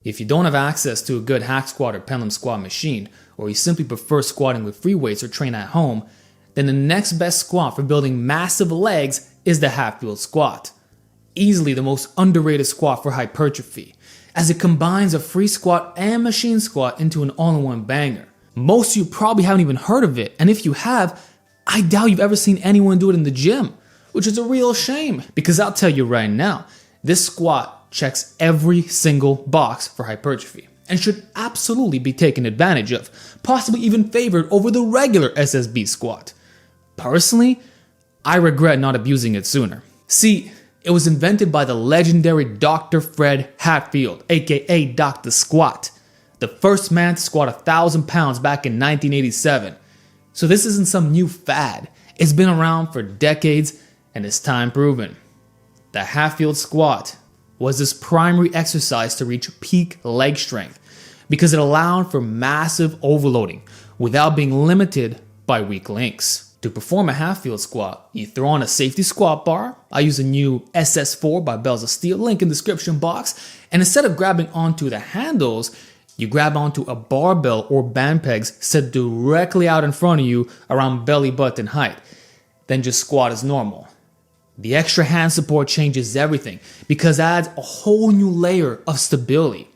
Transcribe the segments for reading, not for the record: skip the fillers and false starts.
If you don't have access to a good hack squat or pendulum squat machine, or you simply prefer squatting with free weights or train at home, then the next best squat for building massive legs is the Hatfield Squat. Easily the most underrated squat for hypertrophy, as it combines a free squat and machine squat into an all-in-one banger. Most of you probably haven't even heard of it, and if you have, I doubt you've ever seen anyone do it in the gym, which is a real shame, because I'll tell you right now, this squat checks every single box for hypertrophy and should absolutely be taken advantage of, possibly even favored over the regular SSB squat. Personally, I regret not abusing it sooner. See, it was invented by the legendary Dr. Fred Hatfield, aka Dr. Squat, the first man to squat 1,000 pounds back in 1987. So this isn't some new fad. It's been around for decades and is time proven. The Hatfield Squat was this primary exercise to reach peak leg strength because it allowed for massive overloading without being limited by weak links. To perform a Hatfield squat, you throw on a safety squat bar. I use a new SS4 by Barbell Steel, link in the description box. And instead of grabbing onto the handles, you grab onto a barbell or band pegs set directly out in front of you around belly button height. Then just squat as normal. The extra hand support changes everything because it adds a whole new layer of stability,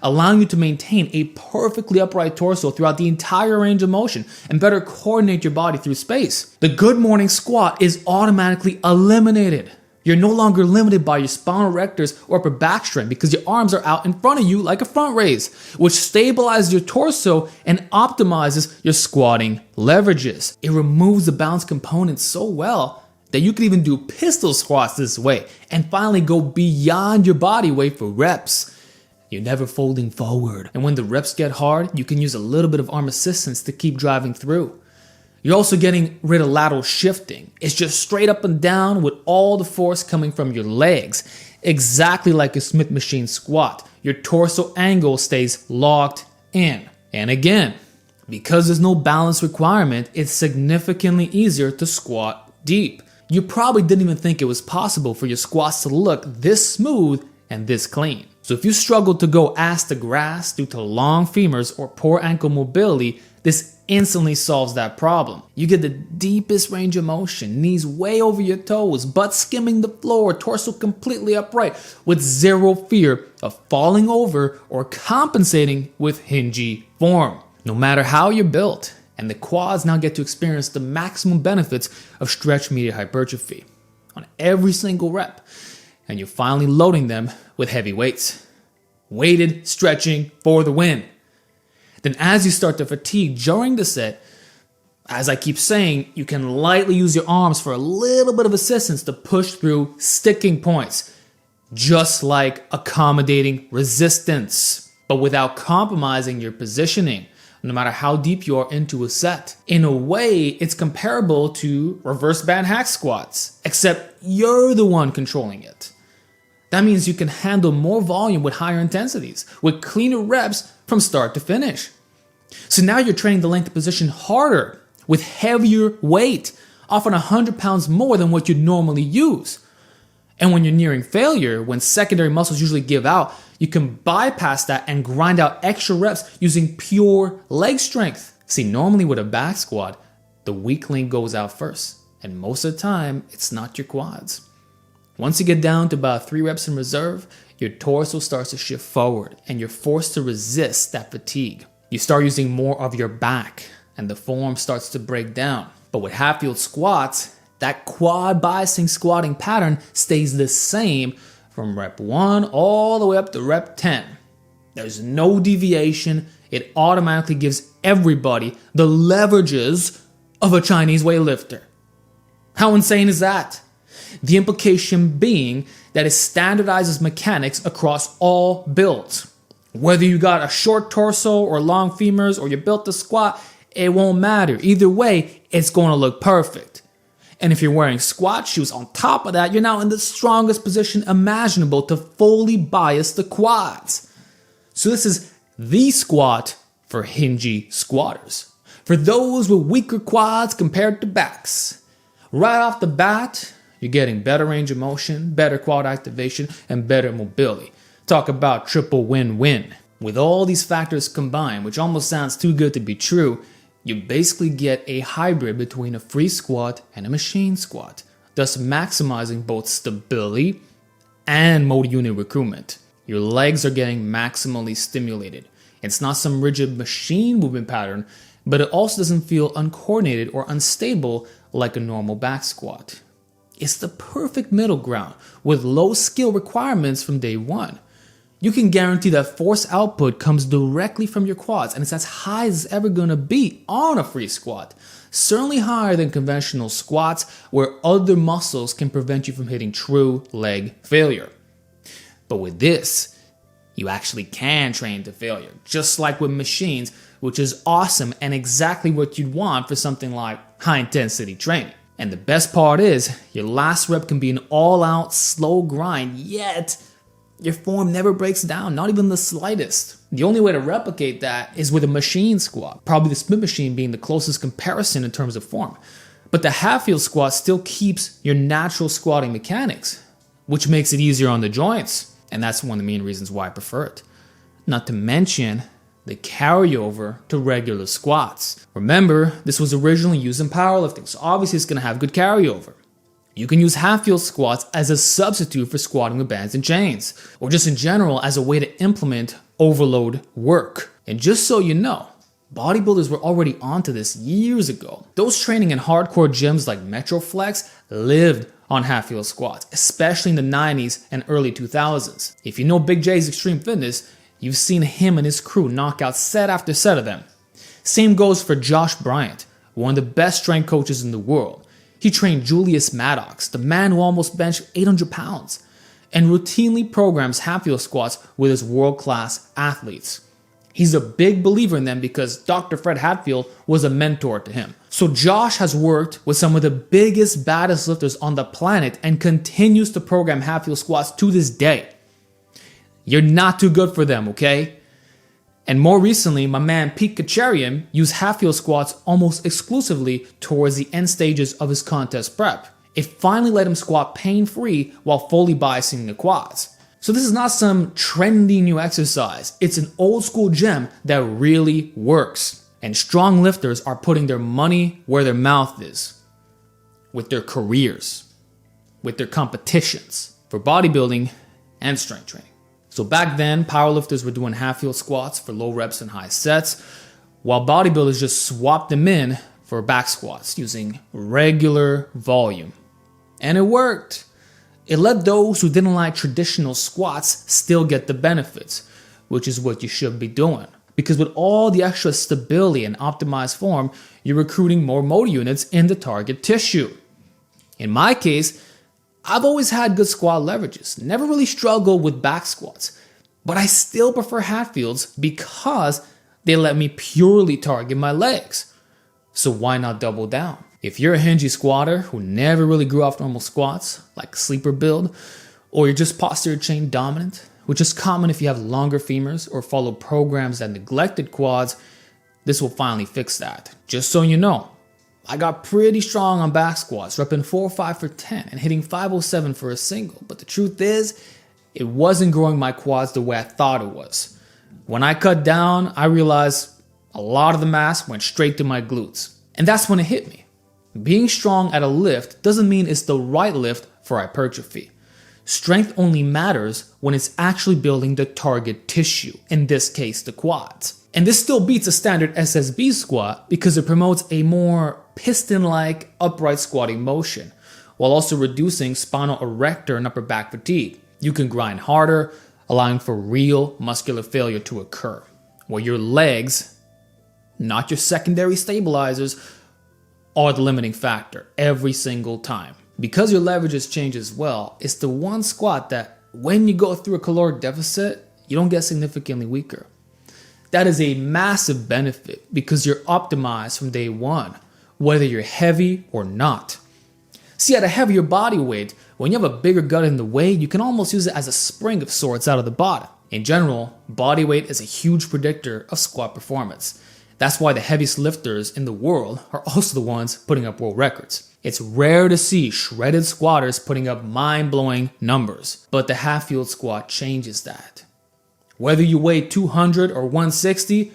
allowing you to maintain a perfectly upright torso throughout the entire range of motion and better coordinate your body through space. The good morning squat is automatically eliminated. You're no longer limited by your spinal erectors or upper back strength because your arms are out in front of you like a front raise, which stabilizes your torso and optimizes your squatting leverages. It removes the balance component so well that you can even do pistol squats this way and finally go beyond your body weight for reps. You're never folding forward, and when the reps get hard, you can use a little bit of arm assistance to keep driving through. You're also getting rid of lateral shifting. It's just straight up and down with all the force coming from your legs, exactly like a Smith machine squat. Your torso angle stays locked in. And again, because there's no balance requirement, it's significantly easier to squat deep. You probably didn't even think it was possible for your squats to look this smooth and this clean. So if you struggle to go ass to grass due to long femurs or poor ankle mobility, this instantly solves that problem. You get the deepest range of motion, knees way over your toes, butt skimming the floor, torso completely upright, with zero fear of falling over or compensating with hingy form. No matter how you're built, and the quads now get to experience the maximum benefits of stretch-mediated hypertrophy on every single rep. And you're finally loading them with heavy weights. Weighted stretching for the win. Then as you start to fatigue during the set, as I keep saying, you can lightly use your arms for a little bit of assistance to push through sticking points, just like accommodating resistance, but without compromising your positioning, no matter how deep you are into a set. In a way, it's comparable to reverse band hack squats, except you're the one controlling it. That means you can handle more volume with higher intensities, with cleaner reps from start to finish. So now you're training the length of position harder, with heavier weight, often 100 pounds more than what you'd normally use. And when you're nearing failure, when secondary muscles usually give out, you can bypass that and grind out extra reps using pure leg strength. See, normally with a back squat, the weak link goes out first, and most of the time, it's not your quads. Once you get down to about 3 reps in reserve, your torso starts to shift forward and you're forced to resist that fatigue. You start using more of your back and the form starts to break down. But with Hatfield squats, that quad biasing squatting pattern stays the same from rep 1 all the way up to rep 10. There's no deviation. It automatically gives everybody the leverages of a Chinese weightlifter. How insane is that? The implication being that it standardizes mechanics across all builds. Whether you got a short torso or long femurs or you're built to squat, it won't matter. Either way, it's going to look perfect. And if you're wearing squat shoes on top of that, you're now in the strongest position imaginable to fully bias the quads. So this is the squat for hingy squatters. For those with weaker quads compared to backs. Right off the bat, you're getting better range of motion, better quad activation, and better mobility. Talk about triple win-win. With all these factors combined, which almost sounds too good to be true, you basically get a hybrid between a free squat and a machine squat, thus maximizing both stability and motor unit recruitment. Your legs are getting maximally stimulated. It's not some rigid machine movement pattern, but it also doesn't feel uncoordinated or unstable like a normal back squat. It's the perfect middle ground with low skill requirements from day one. You can guarantee that force output comes directly from your quads, and it's as high as it's ever going to be on a free squat. Certainly higher than conventional squats where other muscles can prevent you from hitting true leg failure. But with this, you actually can train to failure, just like with machines, which is awesome and exactly what you'd want for something like high intensity training. And the best part is, your last rep can be an all-out slow grind, yet your form never breaks down, not even the slightest. The only way to replicate that is with a machine squat, probably the split machine being the closest comparison in terms of form. But the Hatfield squat still keeps your natural squatting mechanics, which makes it easier on the joints. And that's one of the main reasons why I prefer it. Not to mention the carryover to regular squats. Remember, this was originally used in powerlifting, so obviously it's going to have good carryover. You can use Hatfield squats as a substitute for squatting with bands and chains, or just in general as a way to implement overload work. And just so you know, bodybuilders were already onto this years ago. Those training in hardcore gyms like MacroFactor lived on Hatfield squats, especially in the 90s and early 2000s. If you know Big J's Extreme Fitness, you've seen him and his crew knock out set after set of them. Same goes for Josh Bryant, one of the best strength coaches in the world. He trained Julius Maddox, the man who almost benched 800 pounds, and routinely programs Hatfield squats with his world-class athletes. He's a big believer in them because Dr. Fred Hatfield was a mentor to him. So Josh has worked with some of the biggest, baddest lifters on the planet and continues to program Hatfield squats to this day. You're not too good for them, okay? And more recently, my man Pete Kacharian used Hatfield squats almost exclusively towards the end stages of his contest prep. It finally let him squat pain-free while fully biasing the quads. So this is not some trendy new exercise. It's an old school gem that really works. And strong lifters are putting their money where their mouth is. With their careers. With their competitions. For bodybuilding and strength training. So back then, powerlifters were doing Hatfield squats for low reps and high sets, while bodybuilders just swapped them in for back squats using regular volume. And it worked. It let those who didn't like traditional squats still get the benefits, which is what you should be doing. Because with all the extra stability and optimized form, you're recruiting more motor units in the target tissue. In my case, I've always had good squat leverages, never really struggled with back squats, but I still prefer Hatfields because they let me purely target my legs. So why not double down? If you're a hingy squatter who never really grew off normal squats, like sleeper build, or you're just posterior chain dominant, which is common if you have longer femurs or follow programs that neglected quads, this will finally fix that. Just so you know, I got pretty strong on back squats, repping 405 for 10 and hitting 507 for a single. But the truth is, it wasn't growing my quads the way I thought it was. When I cut down, I realized a lot of the mass went straight to my glutes. And that's when it hit me. Being strong at a lift doesn't mean it's the right lift for hypertrophy. Strength only matters when it's actually building the target tissue, in this case the quads. And this still beats a standard SSB squat because it promotes a more piston-like upright squatting motion, while also reducing spinal erector and upper back fatigue. You can grind harder, allowing for real muscular failure to occur, where your legs, not your secondary stabilizers, are the limiting factor every single time. Because your leverages change as well, it's the one squat that when you go through a caloric deficit, you don't get significantly weaker. That is a massive benefit because you're optimized from day one, whether you're heavy or not. See, at a heavier body weight, when you have a bigger gut in the way, you can almost use it as a spring of sorts out of the bottom. In general, body weight is a huge predictor of squat performance. That's why the heaviest lifters in the world are also the ones putting up world records. It's rare to see shredded squatters putting up mind-blowing numbers, but the Hatfield squat changes that. Whether you weigh 200 or 160,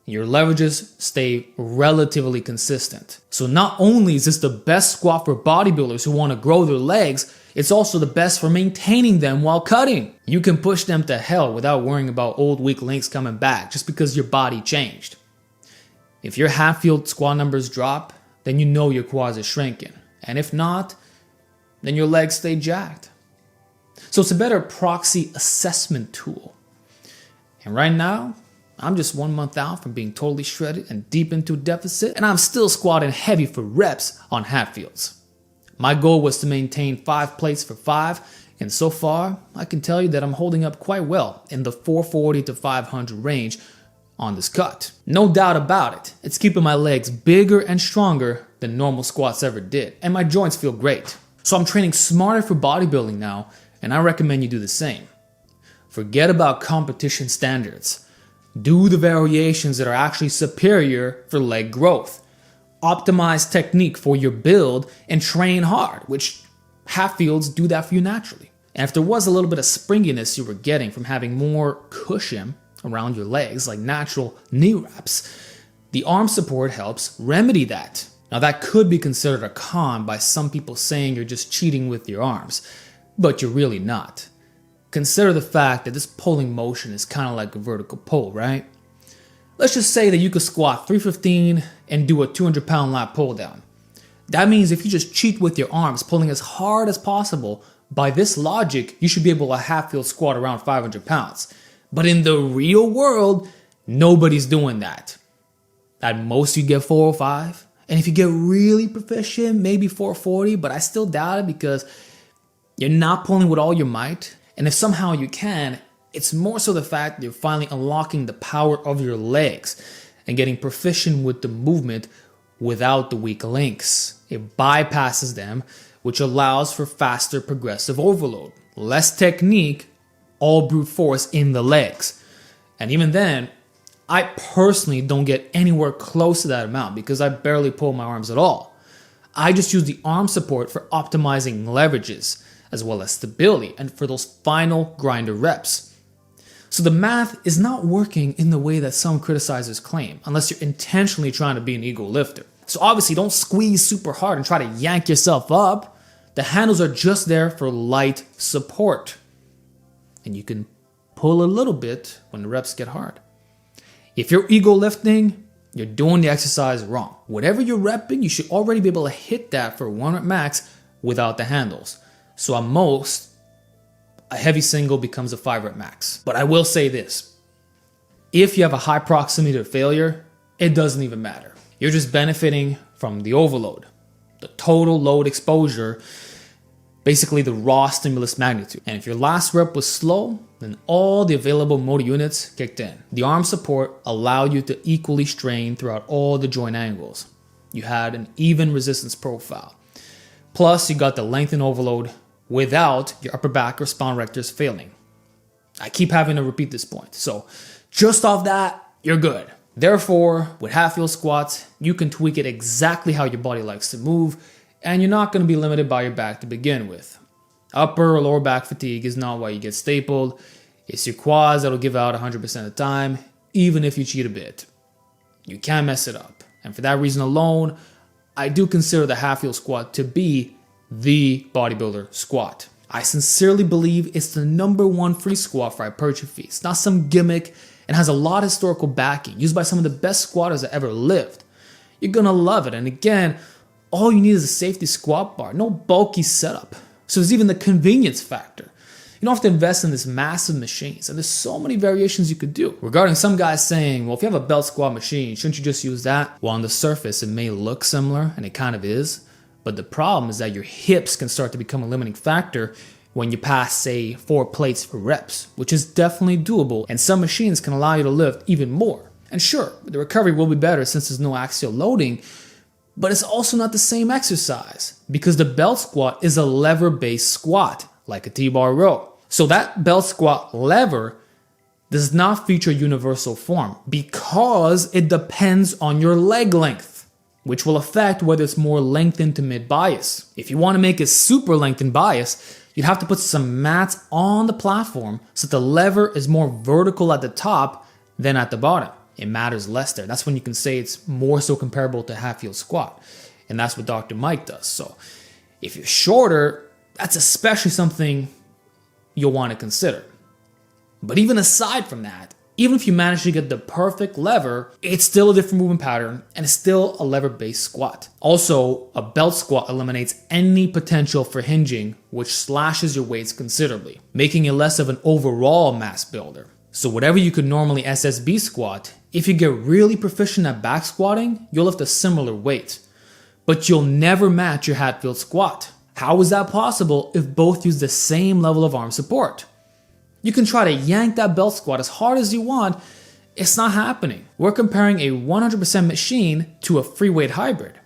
your leverages stay relatively consistent. So not only is this the best squat for bodybuilders who want to grow their legs, it's also the best for maintaining them while cutting. You can push them to hell without worrying about old weak links coming back just because your body changed. If your Hatfield squat numbers drop, then you know your quads are shrinking. And if not, then your legs stay jacked. So it's a better proxy assessment tool. And right now, I'm just 1 month out from being totally shredded and deep into a deficit, and I'm still squatting heavy for reps on Hatfields. My goal was to maintain 5 plates for 5, and so far, I can tell you that I'm holding up quite well in the 440 to 500 range on this cut. No doubt about it, it's keeping my legs bigger and stronger than normal squats ever did, and my joints feel great. So I'm training smarter for bodybuilding now, and I recommend you do the same. Forget about competition standards. Do the variations that are actually superior for leg growth. Optimize technique for your build and train hard, which Hatfields do that for you naturally. And if there was a little bit of springiness you were getting from having more cushion around your legs, like natural knee wraps, the arm support helps remedy that. Now that could be considered a con by some people saying you're just cheating with your arms, but you're really not. Consider the fact that this pulling motion is kind of like a vertical pull, right? Let's just say that you could squat 315 and do a 200-pound lat pull down. That means if you just cheat with your arms, pulling as hard as possible, by this logic, you should be able to Hatfield squat around 500 pounds. But in the real world, nobody's doing that. At most, you get 405. And if you get really proficient, maybe 440, but I still doubt it because you're not pulling with all your might. And if somehow you can, it's more so the fact that you're finally unlocking the power of your legs and getting proficient with the movement without the weak links. It bypasses them, which allows for faster progressive overload. Less technique, all brute force in the legs. And even then, I personally don't get anywhere close to that amount because I barely pull my arms at all. I just use the arm support for optimizing leverages, as well as stability, and for those final grinder reps. So the math is not working in the way that some criticizers claim, unless you're intentionally trying to be an ego lifter. So obviously don't squeeze super hard and try to yank yourself up. The handles are just there for light support. And you can pull a little bit when the reps get hard. If you're ego lifting, you're doing the exercise wrong. Whatever you're repping, you should already be able to hit that for 1 rep max without the handles. So at most, a heavy single becomes a 5 rep max. But I will say this, if you have a high proximity to failure, it doesn't even matter. You're just benefiting from the overload, the total load exposure, basically the raw stimulus magnitude. And if your last rep was slow, then all the available motor units kicked in. The arm support allowed you to equally strain throughout all the joint angles. You had an even resistance profile. Plus, you got the length and overload without your upper back or spine rectors failing. I keep having to repeat this point. So just off that, you're good. Therefore, with Hatfield squats, you can tweak it exactly how your body likes to move, and you're not going to be limited by your back to begin with. Upper or lower back fatigue is not why you get stapled. It's your quads that'll give out 100% of the time, even if you cheat a bit. You can't mess it up. And for that reason alone, I do consider the Hatfield squat to be the bodybuilder squat. I sincerely believe it's the #1 free squat for hypertrophy. It's not some gimmick and has a lot of historical backing, used by some of the best squatters that ever lived. You're gonna love it. And again, all you need is a safety squat bar, no bulky setup. So there's even the convenience factor. You don't have to invest in this massive machines, and there's so many variations you could do. Regarding some guys saying, well, if you have a belt squat machine, shouldn't you just use that? Well, on the surface, it may look similar, and it kind of is. But the problem is that your hips can start to become a limiting factor when you pass, say, 4 plates for reps, which is definitely doable, and some machines can allow you to lift even more. And sure, the recovery will be better since there's no axial loading, but it's also not the same exercise because the belt squat is a lever-based squat, like a T-bar row. So that belt squat lever does not feature universal form because it depends on your leg length, which will affect whether it's more lengthened to mid-bias. If you want to make it super lengthened bias, You'd have to put some mats on the platform so that the lever is more vertical at the top than at the bottom. It matters less there. That's when you can say it's more so comparable to Hatfield Squat. And that's what Dr. Mike does. So if you're shorter, that's especially something you'll want to consider. But even aside from that, even if you manage to get the perfect lever, it's still a different movement pattern and it's still a lever-based squat. Also, a belt squat eliminates any potential for hinging, which slashes your weights considerably, making it less of an overall mass builder. So whatever you could normally SSB squat, if you get really proficient at back squatting, you'll lift a similar weight. But you'll never match your Hatfield squat. How is that possible if both use the same level of arm support? You can try to yank that belt squat as hard as you want, it's not happening. We're comparing a 100% machine to a free weight hybrid.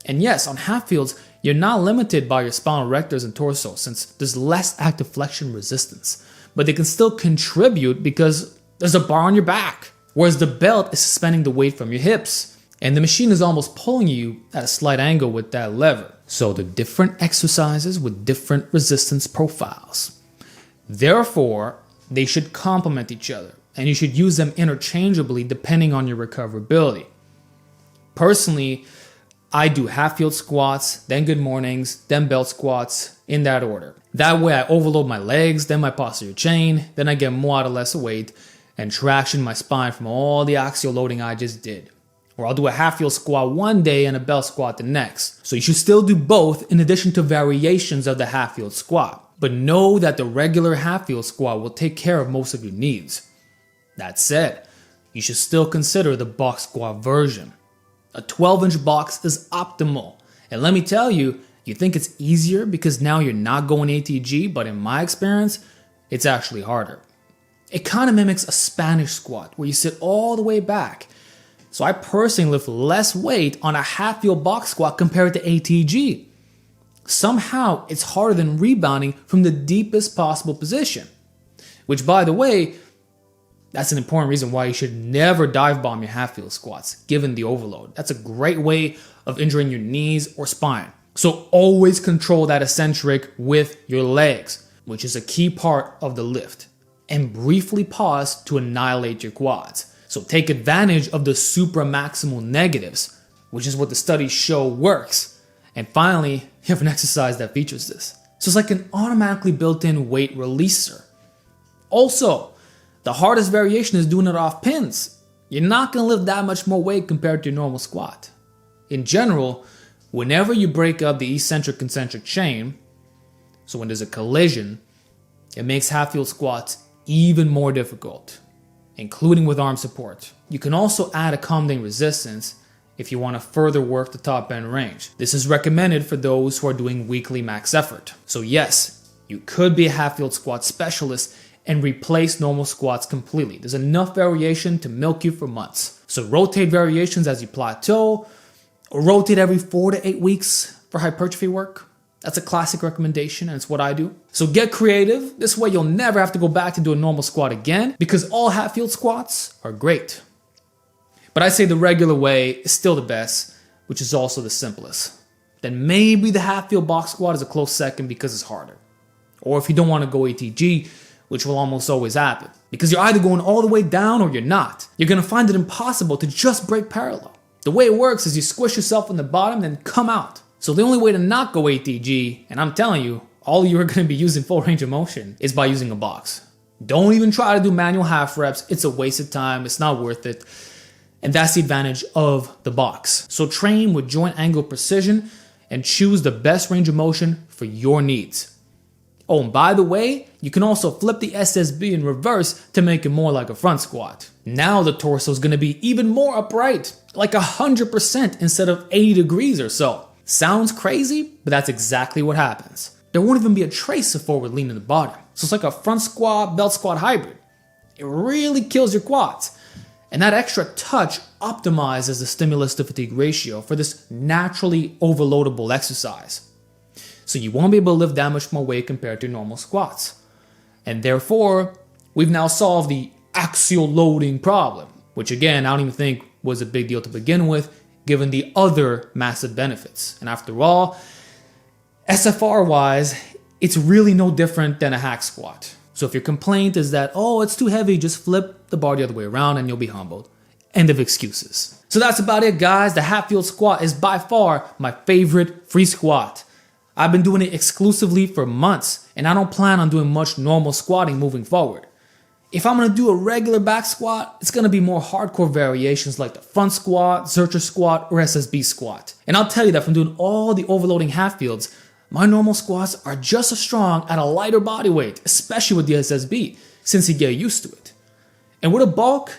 And yes, on Hatfields, you're not limited by your spinal erectors and torso since there's less active flexion resistance, but they can still contribute because there's a bar on your back, whereas the belt is suspending the weight from your hips, and the machine is almost pulling you at a slight angle with that lever. So the different exercises with different resistance profiles. Therefore, they should complement each other, and you should use them interchangeably depending on your recoverability. Personally, I do Hatfield squats, then good mornings, then belt squats, in that order. That way I overload my legs, then my posterior chain, then I get more out of less weight, and traction my spine from all the axial loading I just did. Or I'll do a Hatfield squat one day and a belt squat the next. So you should still do both in addition to variations of the Hatfield squat. But know that the regular Hatfield squat will take care of most of your needs. That said, you should still consider the box squat version. A 12-inch box is optimal. And let me tell you, you think it's easier because now you're not going ATG, but in my experience, it's actually harder. It kind of mimics a Spanish squat where you sit all the way back. So I personally lift less weight on a Hatfield box squat compared to ATG. Somehow, it's harder than rebounding from the deepest possible position. Which, by the way, that's an important reason why you should never dive bomb your Hatfield squats, given the overload. That's a great way of injuring your knees or spine. So always control that eccentric with your legs, which is a key part of the lift. And briefly pause to annihilate your quads. So take advantage of the supramaximal negatives, which is what the studies show works. And finally, you have an exercise that features this. So it's like an automatically built-in weight releaser. Also, the hardest variation is doing it off pins. You're not going to lift that much more weight compared to your normal squat. In general, whenever you break up the eccentric-concentric chain, so when there's a collision, it makes Hatfield squats even more difficult, including with arm support. You can also add accommodating resistance if you want to further work the top end range. This is recommended for those who are doing weekly max effort. So yes, you could be a Hatfield squat specialist and replace normal squats completely. There's enough variation to milk you for months. So rotate variations as you plateau, or rotate every 4 to 8 weeks for hypertrophy work. That's a classic recommendation, and it's what I do. So get creative. This way you'll never have to go back to do a normal squat again, because all Hatfield squats are great. But I say the regular way is still the best, which is also the simplest. Then maybe the Hatfield box squat is a close second because it's harder. Or if you don't want to go ATG, which will almost always happen. Because you're either going all the way down or you're not. You're going to find it impossible to just break parallel. The way it works is you squish yourself on the bottom, then come out. So the only way to not go ATG, and I'm telling you, all you are going to be using full range of motion, is by using a box. Don't even try to do manual half reps. It's a waste of time. It's not worth it. And that's the advantage of the box. So train with joint angle precision and choose the best range of motion for your needs. Oh, and by the way, you can also flip the SSB in reverse to make it more like a front squat. Now the torso is going to be even more upright, like 100% instead of 80 degrees or so. Sounds crazy, but that's exactly what happens. There won't even be a trace of forward lean in the bottom. So it's like a front squat, belt squat hybrid. It really kills your quads. And that extra touch optimizes the stimulus to fatigue ratio for this naturally overloadable exercise. So you won't be able to lift that much more weight compared to normal squats. And therefore, we've now solved the axial loading problem, which again, I don't even think was a big deal to begin with, given the other massive benefits. And after all, SFR-wise, It's really no different than a hack squat. So if your complaint is that, oh, it's too heavy, just flip the bar the other way around and you'll be humbled. End of excuses. So that's about it, guys. The Hatfield Squat is by far my favorite free squat. I've been doing it exclusively for months, and I don't plan on doing much normal squatting moving forward. If I'm going to do a regular back squat, it's going to be more hardcore variations like the front squat, Zercher squat, or SSB squat. And I'll tell you that from doing all the overloading Hatfields, my normal squats are just as strong at a lighter body weight, especially with the SSB, since you get used to it. And with a bulk,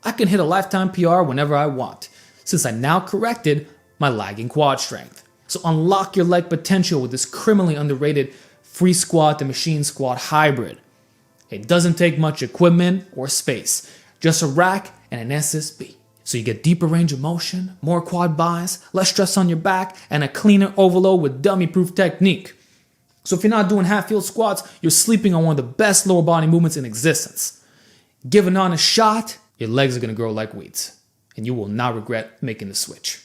I can hit a lifetime PR whenever I want, since I now corrected my lagging quad strength. So unlock your leg potential with this criminally underrated free squat and machine squat hybrid. It doesn't take much equipment or space, just a rack and an SSB. So you get deeper range of motion, more quad bias, less stress on your back, and a cleaner overload with dummy-proof technique. So if you're not doing Hatfield squats, you're sleeping on one of the best lower body movements in existence. Give it on a shot, your legs are going to grow like weeds, and you will not regret making the switch.